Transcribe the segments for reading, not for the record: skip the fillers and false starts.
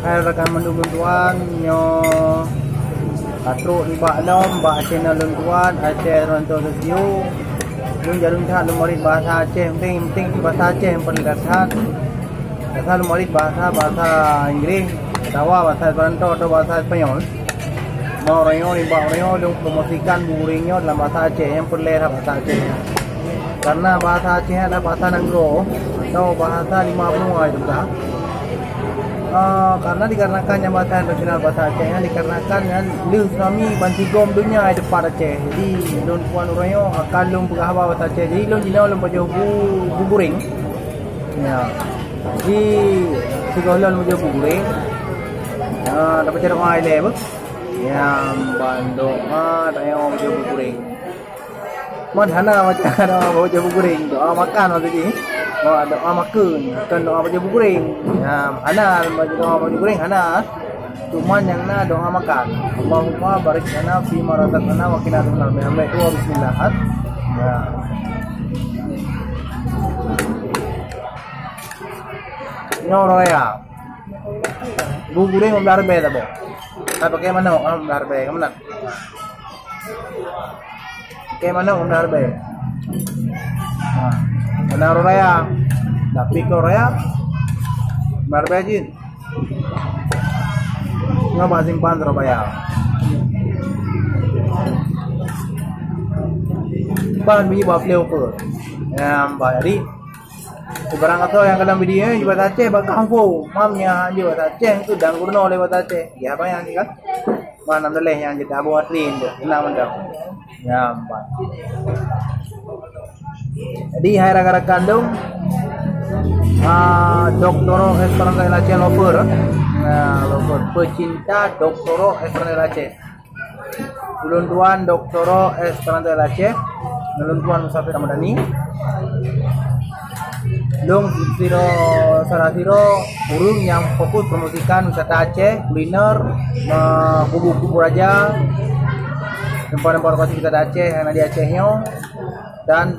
Hai rekan mendukung tuan nyo Patruk di bak nom bak channel tuan Aceh Ronto Review. Lung jarum that lung murid bahasa Aceh penting bahasa Aceh yang perlihatkan. Bahasa lung murid bahasa Inggris, Jawa, bahasa Esperanto atau bahasa Spanyol. Mau rayo di bak rayo lung promosikan bukunya dalam bahasa Aceh yang perlihat bahasa Aceh. Karena bahasa Aceh adalah bahasa Nanggro atau bahasa 5 benua itu kan. Karena dikarenakan yang bahasa nasional bahasa Aceh dikarenakan yang lu tsunami bantigom dunia di depan Aceh. Jadi lun puan urayo akan lun pegahaba bahasa Aceh. Jadi lun jina lun baca buburing. Ya. Jadi sigolon baca buburing. Dapat cara mai le bu. Ya bandok tak yang baca buburing. Mana macam baca buburing doa makan waktu ni. Doa makan, bukan doa baca bukuring. Ya, ana doa baca bukuring ana. Cuman yang na doa makan. Allahumma barik lana fi ma razaqtana wa qina adzaban nar. Ambil doa bismillah. Ya. Nyoro ya. Bukuring umdar be tabo. Apa ke mana umdar be? Kemana? Ke mana umdar be? Mana Raya, tapi Korea, Marbejin, nggak masing pan Surabaya. Pan biji bawa flavor, yang jadi barang atau yang dalam video ini bahasa Aceh, bahasa Kampung, mamnya di bahasa Aceh itu dangurno oleh bahasa Aceh, ya apa yang kan? Mana boleh yang jadi abu atrin, kenal mendap, ya pan. Jadi hai rakan-rakan dong Doktoro Esperanto Aceh lover. Lover pecinta Doktoro Esperanto Aceh. Ulun tuan Doktoro Esperanto Aceh. Ulun tuan Musafir Ramadhani. Dong siro sarasiro urung yang fokus promosikan wisata Aceh, kuliner, kubu-kubu raja, tempat-tempat lokasi wisata Aceh yang ada di Acehnya. Dan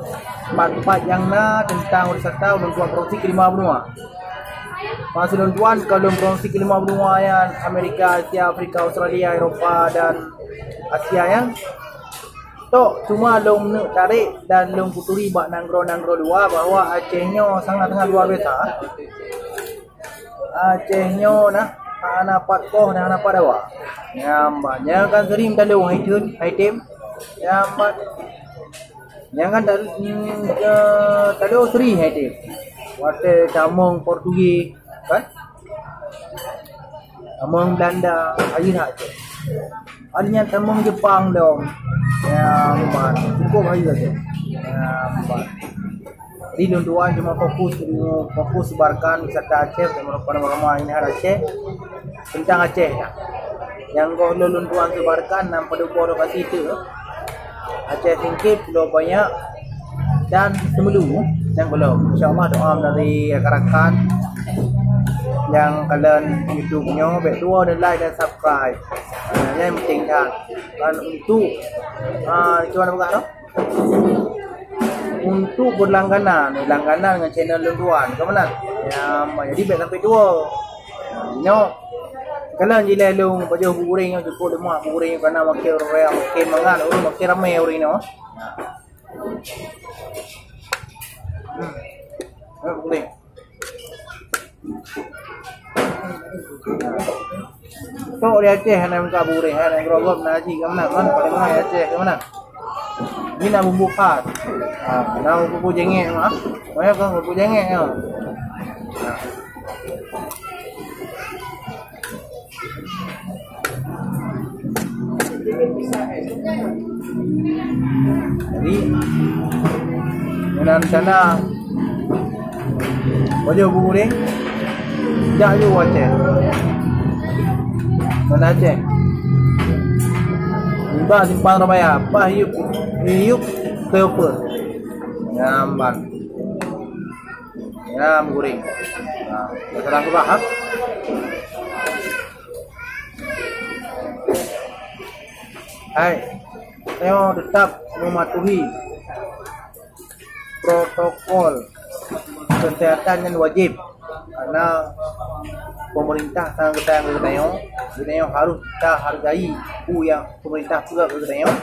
tempat-tempat yang tentang wisata ulun tuan promosi ke 5 benua. Masih ulun tuan kalau promosi ke 5 benua yang Amerika, Asia, Afrika, Australia, Eropa dan Asia yang tok cuma lung tarik dan lung puturi bak nanggro dua bahwa Acehnya sangat luar biasa. Acehnya anak patkoh dan anak padawa. Nyambanya kan sering dalu item nyambat. Jangan tadi Sri itu, waktu Tamong Portugis, kan? Tamong Belanda, air aja. Adanya Tamong Jepang dong, yang cukup aja tu. Di Lunduan cuma fokus sebarkan wisata Aceh, rumah ini Aceh tentang Aceh. Yang kau Lunduan sebarkan nampak dua lokasi itu. Aceh Singkit belum banyak dan Semelu yang belum. InsyaAllah doa dari rakan-rakan yang kalian YouTube-nya baik dua dan like dan subscribe. Yang penting kan. Dan untuk cuman buka no? Untuk berlangganan dengan channel Lunduan kemana? Jadi baik sampai dua. Kalian jila lung baju bukuring yang cukup lemah bukuring karena makin orang makin mangan orang makin ramai orang ni. Bukuring. So di Aceh nak muka bukuring, nak gerogop nak haji ke mana? Mana paling mahal Aceh ke mana? Ini nak bumbu khas. Nak bumbu jengek mah. Banyak kan bumbu jengek ya. Jadi dengan sana wajah bukuring jak ju Aceh mana Aceh tiba simpang Surabaya apa hiup telepon nyamban ya bukuring masalah kurang hai saya tetap mematuhi protokol kesehatan yang wajib karena pemerintah sang ketayang harus kita hargai yang pemerintah juga ketayang.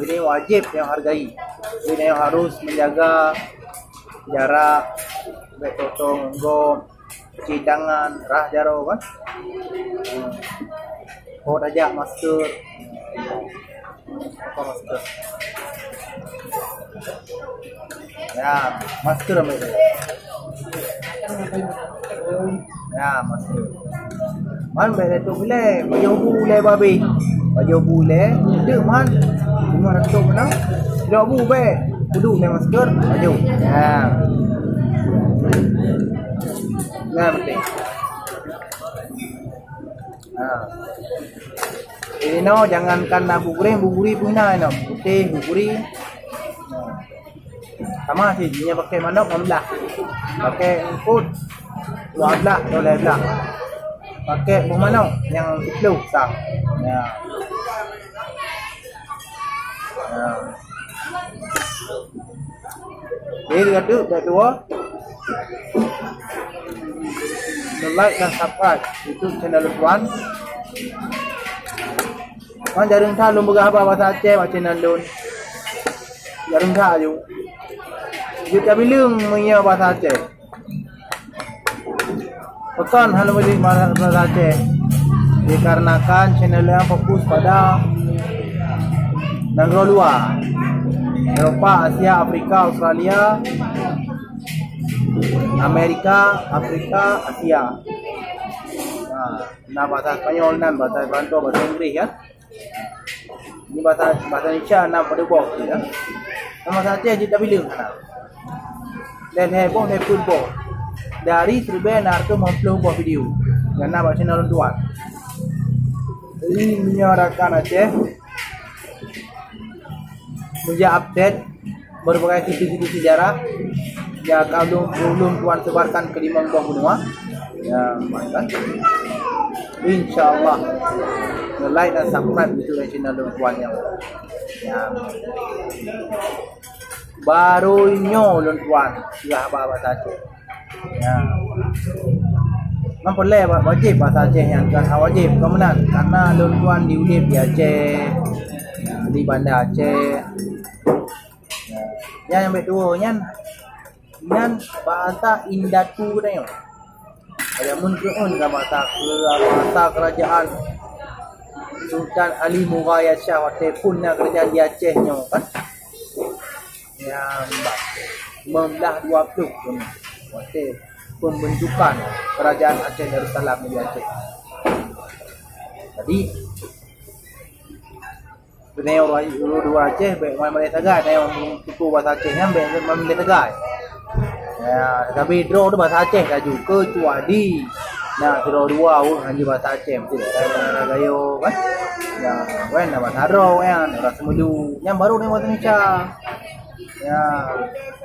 Ini wajib yang hargai. Ini yang harus menjaga jarak, betotong, go, cuci tangan, rah jaro kan. Kau ajak masker. Apa masker? Ya, masker ambil. Ya, masker. Man bela tu boleh, baju boleh babi. Baju boleh, dia man. Cuma ratus mana? Tidak boleh. Kudu ni masker, baju. Ya. Ya penting. Ini no, jangankan buburi punya no, putih buburi. Sama sih, dia pakai manok amlah, pakai engkut, dua belah, boleh belah. Pakai buah manok yang itu sah. Ya. Jadi kata kedua, like dan subscribe YouTube channel Luan. Man jarang tha lum berapa bahasa Aceh macam channel Lun. Jarang tha ju. Kita bilang punya bahasa Aceh. Bukan hal beli bahasa Aceh. Dikarenakan channel yang fokus pada negara luar. Eropah, Asia, Afrika, Australia, Amerika, Afrika, Asia. Nah bahasa Spanyol dan bahasa Perancis, bahasa Inggris ya. Ini bahasa Indonesia nak pada bawah ya. Nama Aceh kita bilang sana. Dan heboh football. Dari 1960 buah video. Dan nama channel tuan. Ini menyuarakan Aceh. Menjadi update berbagai sisi-sisi sejarah yang belum tuan sebarkan ke 5 buah benua. Ya, mantap. InsyaAllah like dan subscribe YouTube channel tuan yang barunya tuan sudah bahasa Aceh. Ya. Memang boleh wajib bahasa Aceh yang kan wajib kemudian karena tuan diudip di Aceh, di Banda Aceh. Ya, yang kedua nyan bahasa Indatu ni. Ada muncul bahasa kerajaan Sultan Ali Mughayat Shah pun nak kerajaan di Aceh nya kan. Yang membelah dua blok pun. Pembentukan kerajaan Aceh Darussalam di Aceh. Jadi Benau dua Aceh, baik mana Tagai, yang tuku bahasa Aceh yang baik mana Tagai. Ya, tapi draw tu bahasa Aceh dah juga kecuali nah draw dua hanya bahasa Aceh mesti dah gayo kan. Ya, kan bahasa draw kan, bahasa Melayu. Yang baru ni bahasa Indonesia. Ya,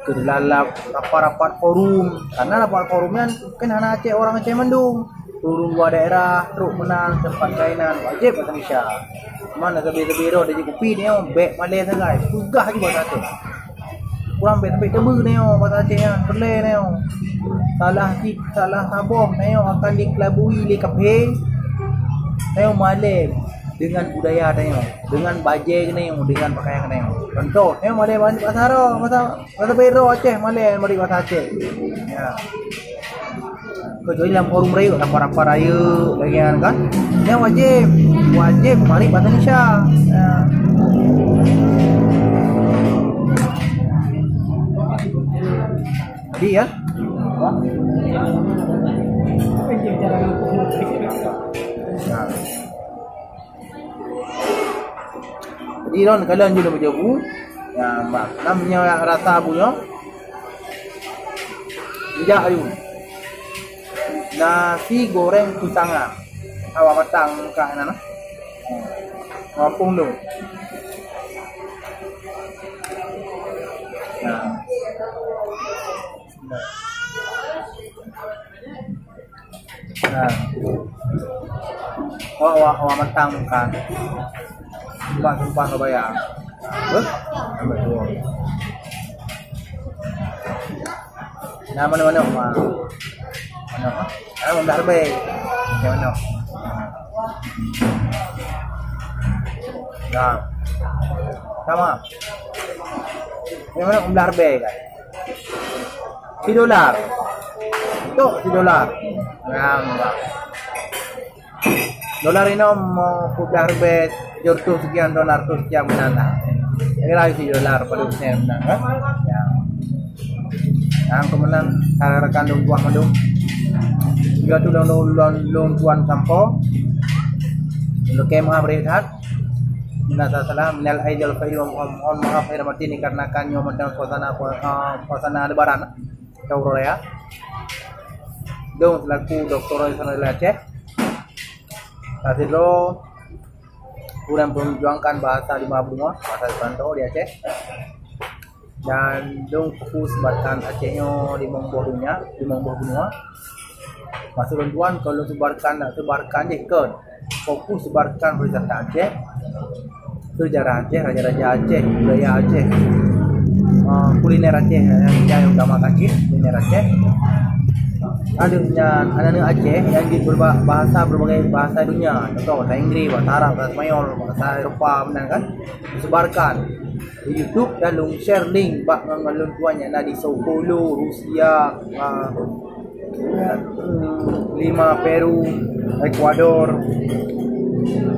ke dalam rapat-rapat forum. Karena rapat forumnya kan anak Aceh, orang Aceh Mendung. Turun luar daerah, truk menang, tempat kainan, wajib bahasa Indonesia. Mana lebih-lebih roh dari kopi ni beg Malay sangat. Tugah juga bahasa Aceh. Kurang beg sampai tebu ni bahasa Aceh yang perle ni. Salah saboh ni akan dikelabui le kafe. Ni Malay dengan budaya ni, dengan baju ni, dengan pakaian ni. Contoh, ni Malay bahasa roh, bahasa bero Aceh Malay mari bahasa Aceh. Ya. Kecuali dalam forum raya, rapor-rapor raya bagian kan. Yang wajib mari bahasa Indonesia. Ya. Jadi ya. Jadi don kalian juga berjabu. Ya, namanya rasa punya. Tidak ayu. Nasi goreng kusangan. Awak matang kat mana? Ngapung tu. Awak matang kan. Sumpah kau bayar. Ambil dua. Nah, mana? Mana? Belah Rebek. Macam mana? Nah. Sama. Yang mana belah Rebek kan? $1. Itu $1. Nampak. Dolar ini mau belah Rebek jurtu sekian dolar tu sekian menana. Ini lagi $1 pada usia menang kan? Ya. Yang kemenang rekan dong buah mandung. Juga tu long tuan sampo. Loke maha berehat. Minta salah minal aidil fa'il mohon maaf lahir batin dikarenakan nyoman dalam suasana lebaran. Tahu ya. Dong selaku Dr. Ismail Aceh. Tadi lo kurang memperjuangkan bahasa lima benua, bahasa Esperanto di Aceh. Dan dong fokus sebarkan Acehnya di buah dunia, di buah benua. Masuk tuan kalau sebarkan je kan. Fokus sebarkan wisata Aceh, sejarah Aceh, raja-raja Aceh, budaya Aceh, kuliner Aceh yang utamakan kuliner Aceh. Adanya anak-anak Aceh yang berbahasa berbagai bahasa dunia, contoh bahasa Inggris, bahasa Arab, bahasa Spanyol, bahasa Eropah, benar kan? Disebarkan di YouTube dan share link bak ngalun tuannya di Sao Paulo, Rusia, Lima, Peru, Ecuador,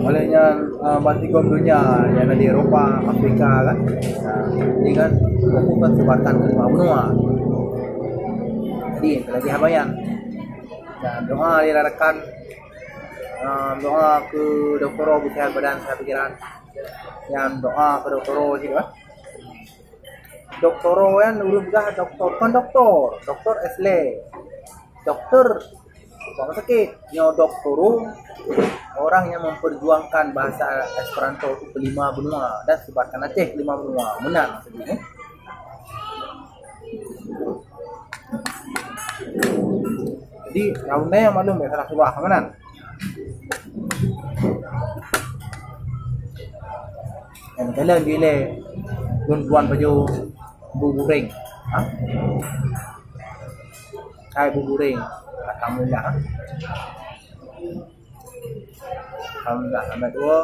olehnya bantigom dunia yang ada di Eropah, Afrika kan. Jadi kan fokus sebarkan ke lima benua. Jadi lagi habayan. Dan doa dilakukan doa ke Dr. Sehat badan sehat pikiran. Yang doa ke Dr. gitu kan. Dr. kan urus dah doktor Esle. Dokter bukan sakit. Nyo doktor orang yang memperjuangkan bahasa Esperanto untuk kelima benua dan sebarkan Aceh kelima benua. Benar maksudnya. Jadi tahunnya yang maklum ya salah surah mana? Yang kalian bila tuan baju buburing, kai buburing, alhamdulillah. Alhamdulillah, amat dua.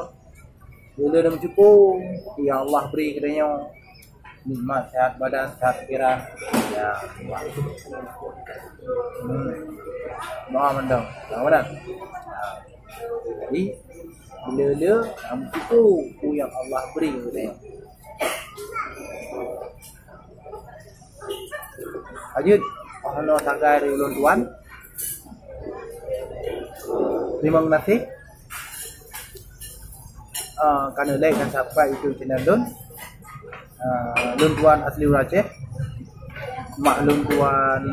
Bila dah mencukup, ya Allah beri kepadanya nikmat sehat badan, sehat pikiran. Ya, doa mendang, benar. Jadi bila mencukup, yang Allah beri kepadanya. Lanjut, Allah sagai dari ulun tuan. Terima kasih. Karena like dan subscribe YouTube channel Lun Tuan asli Aceh, mak Lun Tuan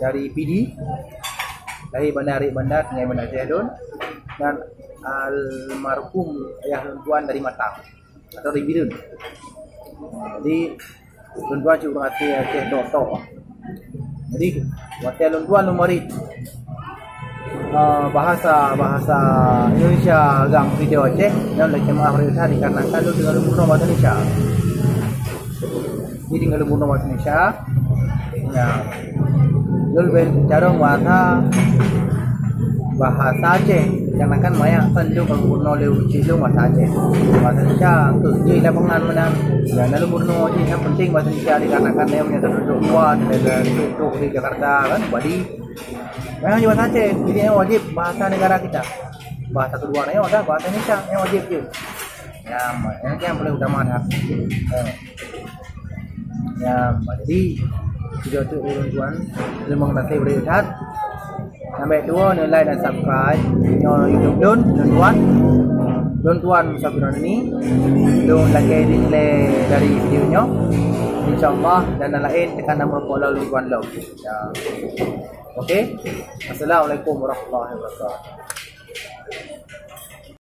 dari PD, lahir Bandar Sungai Bandar Aceh Don, dan almarhum ayah Lun Tuan dari Matang atau dari Bidun. Jadi Lun Tuan cuma Aceh Doto. Jadi waktu Lun Tuan lumari bahasa Indonesia gang video Aceh dan lagi maaf rasa dikarenakan lu dengan lumur bahasa Indonesia. Jadi dengan lumur bahasa Indonesia, ya, lu lebih cara bahasa Aceh karena kan banyak penju kalau lumur lewat cilu bahasa Aceh. Bahasa Indonesia kerja dah pengan menang. Dan lumur Aceh yang penting bahasa Indonesia dikarenakan dia punya penduduk luar dari untuk di Jakarta kan, badi. Memang bahasa Aceh, jadi yang wajib bahasa negara kita. Bahasa keduanya ada bahasa Indonesia yang wajib je. Ya, yang paling utama dah. Ya, jadi video tu tuan, terima kasih berlihat. Sampai dua like dan subscribe YouTube Don tuan subscribe ini. Don like dari videonya. InsyaAllah dan lain tekan nombor follow Don Tuan Love. Ya. Okey. Assalamualaikum warahmatullahi wabarakatuh.